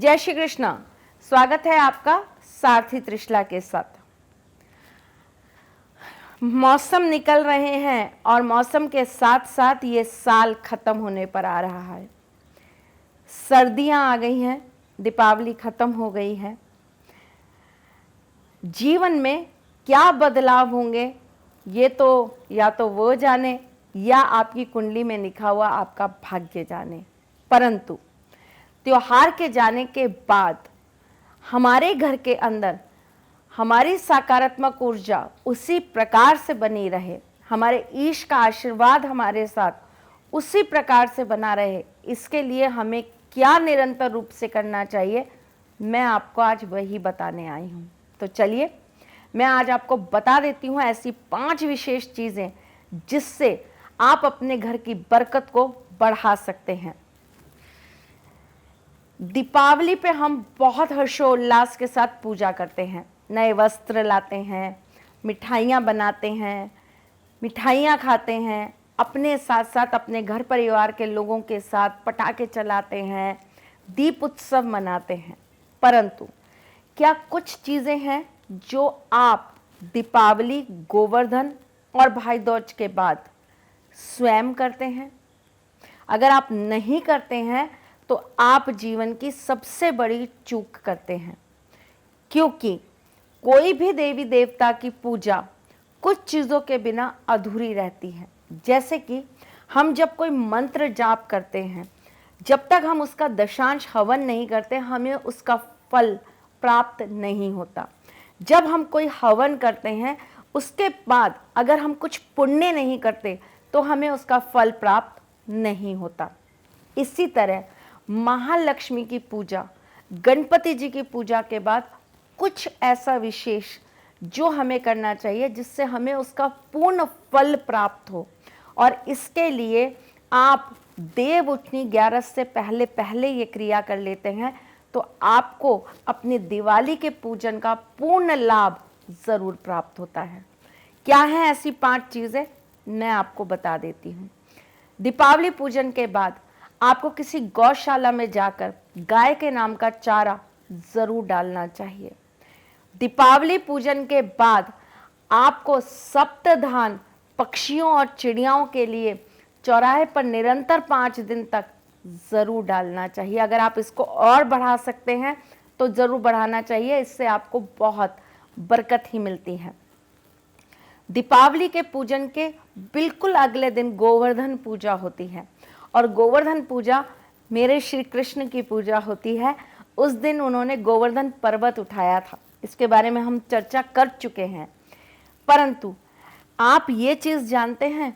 जय श्री कृष्णा। स्वागत है आपका सारथी त्रिशला के साथ। मौसम निकल रहे हैं और मौसम के साथ साथ ये साल खत्म होने पर आ रहा है। सर्दियां आ गई हैं, दीपावली खत्म हो गई है। जीवन में क्या बदलाव होंगे ये तो या तो वो जाने या आपकी कुंडली में लिखा हुआ आपका भाग्य जाने। परंतु त्योहार के जाने के बाद हमारे घर के अंदर हमारी सकारात्मक ऊर्जा उसी प्रकार से बनी रहे, हमारे ईश का आशीर्वाद हमारे साथ उसी प्रकार से बना रहे, इसके लिए हमें क्या निरंतर रूप से करना चाहिए, मैं आपको आज वही बताने आई हूँ। तो चलिए मैं आज आपको बता देती हूँ ऐसी 5 विशेष चीज़ें जिससे आप अपने घर की बरकत को बढ़ा सकते हैं। दीपावली पे हम बहुत हर्षोल्लास के साथ पूजा करते हैं, नए वस्त्र लाते हैं, मिठाइयाँ बनाते हैं, मिठाइयाँ खाते हैं, अपने साथ साथ अपने घर परिवार के लोगों के साथ पटाखे चलाते हैं, दीप उत्सव मनाते हैं। परंतु क्या कुछ चीज़ें हैं जो आप दीपावली, गोवर्धन और भाई दूज के बाद स्वयं करते हैं? अगर आप नहीं करते हैं तो आप जीवन की सबसे बड़ी चूक करते हैं, क्योंकि कोई भी देवी देवता की पूजा कुछ चीज़ों के बिना अधूरी रहती है। जैसे कि हम जब कोई मंत्र जाप करते हैं, जब तक हम उसका दशांश हवन नहीं करते हमें उसका फल प्राप्त नहीं होता। जब हम कोई हवन करते हैं उसके बाद अगर हम कुछ पुण्य नहीं करते तो हमें उसका फल प्राप्त नहीं होता। इसी तरह महालक्ष्मी की पूजा, गणपति जी की पूजा के बाद कुछ ऐसा विशेष जो हमें करना चाहिए जिससे हमें उसका पूर्ण फल प्राप्त हो। और इसके लिए आप देव उठनी 11 से पहले ये क्रिया कर लेते हैं तो आपको अपनी दिवाली के पूजन का पूर्ण लाभ ज़रूर प्राप्त होता है। क्या है ऐसी 5 चीज़ें, मैं आपको बता देती हूँ। दीपावली पूजन के बाद आपको किसी गौशाला में जाकर गाय के नाम का चारा ज़रूर डालना चाहिए। दीपावली पूजन के बाद आपको सप्तधान पक्षियों और चिड़ियाओं के लिए चौराहे पर निरंतर 5 दिन तक ज़रूर डालना चाहिए। अगर आप इसको और बढ़ा सकते हैं तो ज़रूर बढ़ाना चाहिए, इससे आपको बहुत बरकत ही मिलती है। दीपावली के पूजन के बिल्कुल अगले दिन गोवर्धन पूजा होती है और गोवर्धन पूजा मेरे श्री कृष्ण की पूजा होती है। उस दिन उन्होंने गोवर्धन पर्वत उठाया था, इसके बारे में हम चर्चा कर चुके हैं। परंतु आप ये चीज़ जानते हैं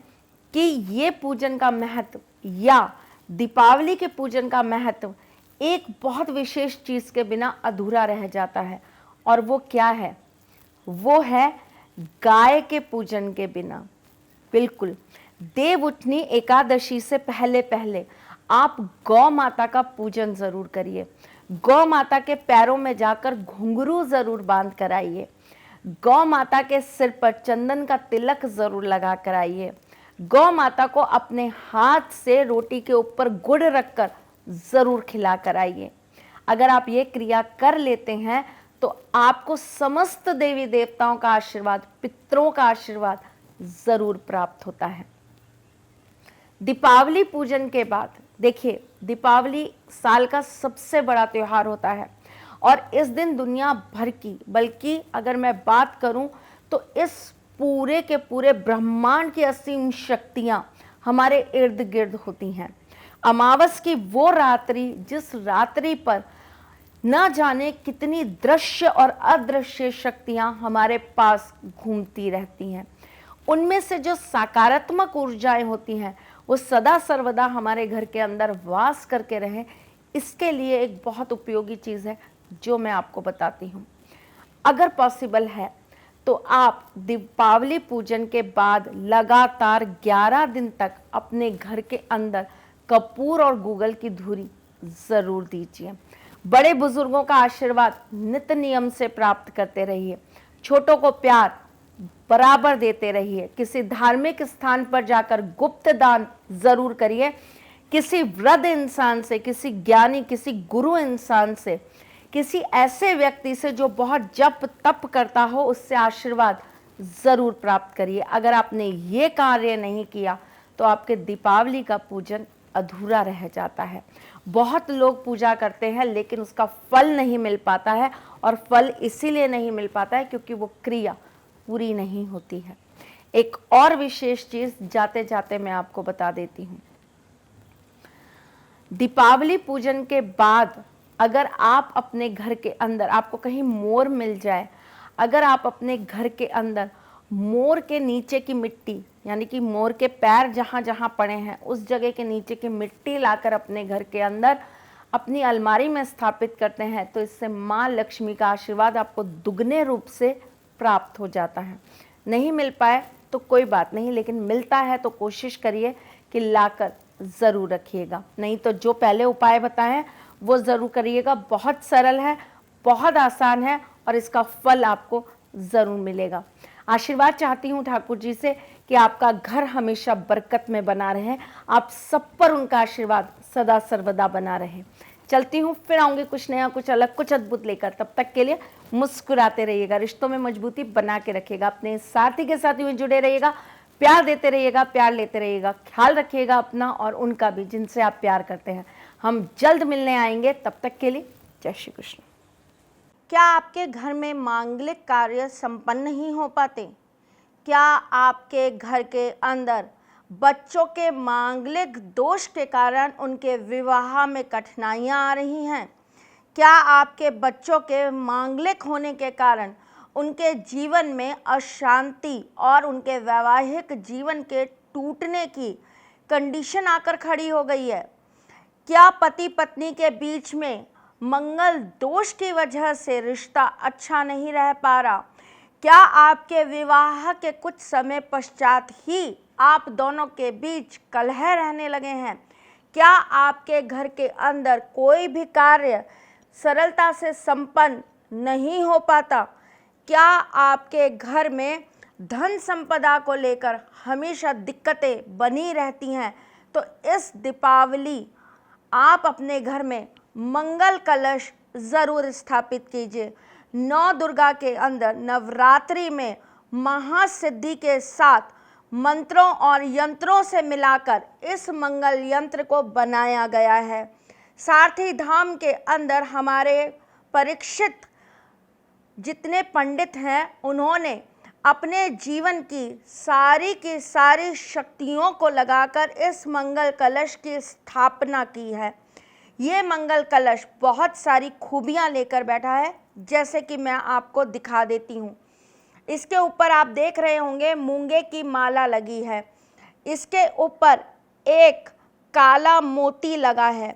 कि ये पूजन का महत्व या दीपावली के पूजन का महत्व एक बहुत विशेष चीज़ के बिना अधूरा रह जाता है, और वो क्या है? वो है गाय के पूजन के बिना। बिल्कुल, देव उठनी एकादशी से पहले आप गौ माता का पूजन ज़रूर करिए। गौ माता के पैरों में जाकर घुंघरू ज़रूर बांध कर आइए। गौ माता के सिर पर चंदन का तिलक ज़रूर लगा कर आइए। गौ माता को अपने हाथ से रोटी के ऊपर गुड़ रखकर ज़रूर खिला कर आइए। अगर आप ये क्रिया कर लेते हैं तो आपको समस्त देवी देवताओं का आशीर्वाद, पितरों का आशीर्वाद ज़रूर प्राप्त होता है। दीपावली पूजन के बाद देखिए, दीपावली साल का सबसे बड़ा त्यौहार होता है और इस दिन दुनिया भर की, बल्कि अगर मैं बात करूं तो इस पूरे के पूरे ब्रह्मांड की असीम शक्तियां हमारे इर्द गिर्द होती हैं। अमावस की वो रात्रि जिस रात्रि पर न जाने कितनी दृश्य और अदृश्य शक्तियां हमारे पास घूमती रहती हैं, उनमें से जो सकारात्मक ऊर्जाएं होती हैं वो सदा सर्वदा हमारे घर के अंदर वास करके रहें, इसके लिए एक बहुत उपयोगी चीज़ है जो मैं आपको बताती हूँ। अगर पॉसिबल है तो आप दीपावली पूजन के बाद लगातार 11 दिन तक अपने घर के अंदर कपूर और गूगल की धूरी ज़रूर दीजिए। बड़े बुजुर्गों का आशीर्वाद नित्य नियम से प्राप्त करते रहिए। छोटों को प्यार बराबर देते रहिए। किसी धार्मिक स्थान पर जाकर गुप्त दान ज़रूर करिए। किसी वृद्ध इंसान से, किसी ज्ञानी, किसी गुरु इंसान से, किसी ऐसे व्यक्ति से जो बहुत जप तप करता हो, उससे आशीर्वाद ज़रूर प्राप्त करिए। अगर आपने ये कार्य नहीं किया तो आपके दीपावली का पूजन अधूरा रह जाता है। बहुत लोग पूजा करते हैं लेकिन उसका फल नहीं मिल पाता है, और फल इसीलिए नहीं मिल पाता है क्योंकि वो क्रिया पूरी नहीं होती है। एक और विशेष चीज़ जाते जाते मैं आपको बता देती हूँ। दीपावली पूजन के बाद अगर आप अपने घर के अंदर, आपको कहीं मोर मिल जाए, अगर आप अपने घर के अंदर मोर के नीचे की मिट्टी, यानी कि मोर के पैर जहाँ जहाँ पड़े हैं उस जगह के नीचे की मिट्टी लाकर अपने घर के अंदर अपनी अलमारी में स्थापित करते हैं, तो इससे माँ लक्ष्मी का आशीर्वाद आपको दुगने रूप से प्राप्त हो जाता है। नहीं मिल पाए तो कोई बात नहीं, लेकिन मिलता है तो कोशिश करिए कि लाकर ज़रूर रखिएगा। नहीं तो जो पहले उपाय बताएं वो ज़रूर करिएगा। बहुत सरल है, बहुत आसान है, और इसका फल आपको ज़रूर मिलेगा। आशीर्वाद चाहती हूँ ठाकुर जी से कि आपका घर हमेशा बरकत में बना रहे, आप सब पर उनका आशीर्वाद सदा सर्वदा बना रहे। चलती हूँ, फिर आऊँगी कुछ नया, कुछ अलग, कुछ अद्भुत लेकर। तब तक के लिए मुस्कुराते रहिएगा, रिश्तों में मजबूती बना के रखिएगा, अपने साथी के साथ यूँ जुड़े रहिएगा, प्यार देते रहिएगा, प्यार लेते रहिएगा, ख्याल रखिएगा अपना और उनका भी जिनसे आप प्यार करते हैं। हम जल्द मिलने आएंगे, तब तक के लिए जय श्री कृष्ण। क्या आपके घर में मांगलिक कार्य संपन्न नहीं हो पाते? क्या आपके घर के अंदर बच्चों के मांगलिक दोष के कारण उनके विवाह में कठिनाइयां आ रही हैं? क्या आपके बच्चों के मांगलिक होने के कारण उनके जीवन में अशांति और उनके वैवाहिक जीवन के टूटने की कंडीशन आकर खड़ी हो गई है? क्या पति पत्नी के बीच में मंगल दोष की वजह से रिश्ता अच्छा नहीं रह पा रहा? क्या आपके विवाह के कुछ समय पश्चात ही आप दोनों के बीच कलह रहने लगे हैं? क्या आपके घर के अंदर कोई भी कार्य सरलता से संपन्न नहीं हो पाता? क्या आपके घर में धन संपदा को लेकर हमेशा दिक्कतें बनी रहती हैं? तो इस दीपावली आप अपने घर में मंगल कलश ज़रूर स्थापित कीजिए। 9 दुर्गा के अंदर नवरात्रि में महासिद्धि के साथ मंत्रों और यंत्रों से मिलाकर इस मंगल यंत्र को बनाया गया है। सारथी धाम के अंदर हमारे परीक्षित जितने पंडित हैं, उन्होंने अपने जीवन की सारी शक्तियों को लगाकर इस मंगल कलश की स्थापना की है। ये मंगल कलश बहुत सारी खूबियां लेकर बैठा है, जैसे कि मैं आपको दिखा देती हूँ। इसके ऊपर आप देख रहे होंगे मूंगे की माला लगी है, इसके ऊपर एक काला मोती लगा है,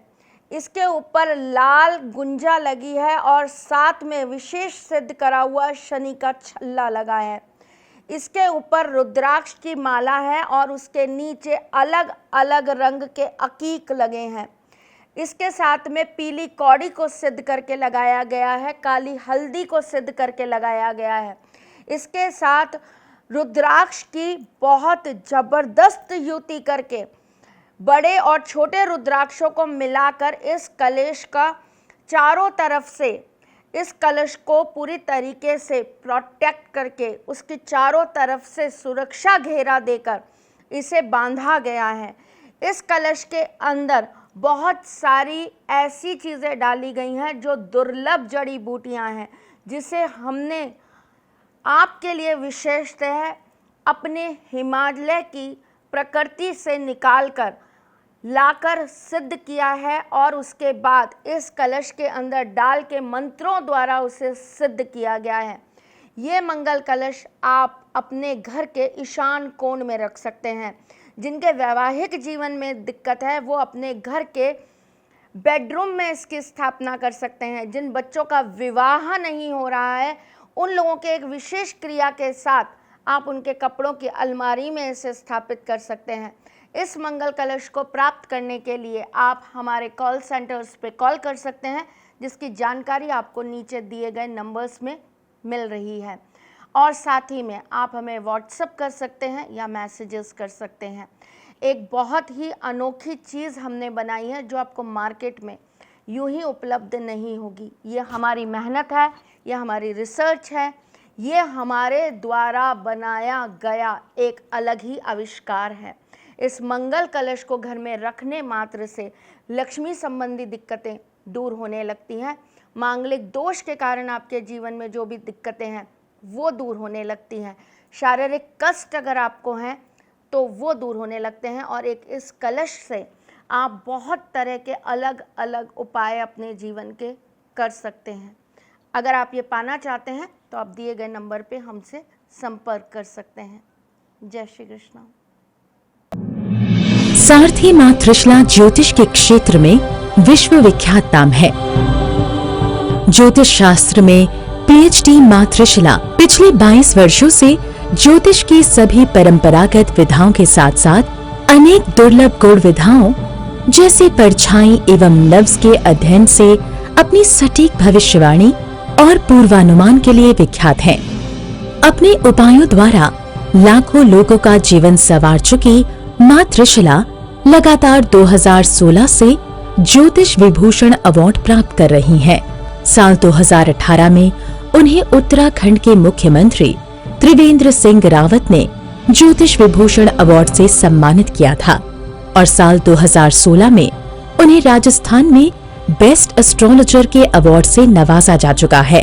इसके ऊपर लाल गुंजा लगी है और साथ में विशेष सिद्ध करा हुआ शनि का छल्ला लगा है। इसके ऊपर रुद्राक्ष की माला है और उसके नीचे अलग अलग रंग के अकीक लगे हैं। इसके साथ में पीली कौड़ी को सिद्ध करके लगाया गया है, काली हल्दी को सिद्ध करके लगाया गया है। इसके साथ रुद्राक्ष की बहुत ज़बरदस्त युति करके बड़े और छोटे रुद्राक्षों को मिलाकर इस कलश का चारों तरफ से, इस कलश को पूरी तरीके से प्रोटेक्ट करके उसकी चारों तरफ से सुरक्षा घेरा देकर इसे बांधा गया है। इस कलश के अंदर बहुत सारी ऐसी चीज़ें डाली गई हैं जो दुर्लभ जड़ी बूटियां हैं, जिसे हमने आपके लिए विशेषतः अपने हिमालय की प्रकृति से निकालकर लाकर सिद्ध किया है और उसके बाद इस कलश के अंदर डाल के मंत्रों द्वारा उसे सिद्ध किया गया है। ये मंगल कलश आप अपने घर के ईशान कोण में रख सकते हैं। जिनके वैवाहिक जीवन में दिक्कत है वो अपने घर के बेडरूम में इसकी स्थापना कर सकते हैं। जिन बच्चों का विवाह नहीं हो रहा है उन लोगों के एक विशेष क्रिया के साथ आप उनके कपड़ों की अलमारी में इसे स्थापित कर सकते हैं। इस मंगल कलश को प्राप्त करने के लिए आप हमारे कॉल सेंटर्स पे कॉल कर सकते हैं, जिसकी जानकारी आपको नीचे दिए गए नंबर्स में मिल रही है। और साथ ही में आप हमें व्हाट्सएप कर सकते हैं या मैसेजेस कर सकते हैं। एक बहुत ही अनोखी चीज़ हमने बनाई है जो आपको मार्केट में यूं ही उपलब्ध नहीं होगी। ये हमारी मेहनत है, ये हमारी रिसर्च है, ये हमारे द्वारा बनाया गया एक अलग ही आविष्कार है। इस मंगल कलश को घर में रखने मात्र से लक्ष्मी संबंधी दिक्कतें दूर होने लगती हैं। मांगलिक दोष के कारण आपके जीवन में जो भी दिक्कतें हैं वो दूर होने लगती हैं। शारीरिक कष्ट अगर आपको हैं तो वो दूर होने लगते हैं। और एक इस कलश से आप बहुत तरह के अलग अलग उपाय अपने जीवन के कर सकते हैं। अगर आप ये पाना चाहते हैं तो आप दिए गए नंबर पे हमसे संपर्क कर सकते हैं। जय श्री कृष्ण। सारथी मां त्रिशला ज्योतिष के क्षेत्र में विश्व विख्यात नाम है। ज्योतिष शास्त्र में पीएचडी मां त्रिशला पिछले 22 वर्षों से ज्योतिष की सभी परंपरागत विधाओं के साथ साथ अनेक दुर्लभ गूढ़ विधाओं जैसे परछाई एवं लफ्ज के अध्ययन से अपनी सटीक भविष्यवाणी और पूर्वानुमान के लिए विख्यात हैं। अपने उपायों द्वारा लाखों लोगों का जीवन संवार चुकी मां त्रिशला लगातार 2016 से ज्योतिष विभूषण अवार्ड प्राप्त कर रही हैं। साल 2018 में उन्हें उत्तराखंड के मुख्यमंत्री त्रिवेंद्र सिंह रावत ने ज्योतिष विभूषण अवार्ड से सम्मानित किया था और साल 2016 में उन्हें राजस्थान में बेस्ट एस्ट्रोलॉजर के अवार्ड से नवाजा जा चुका है।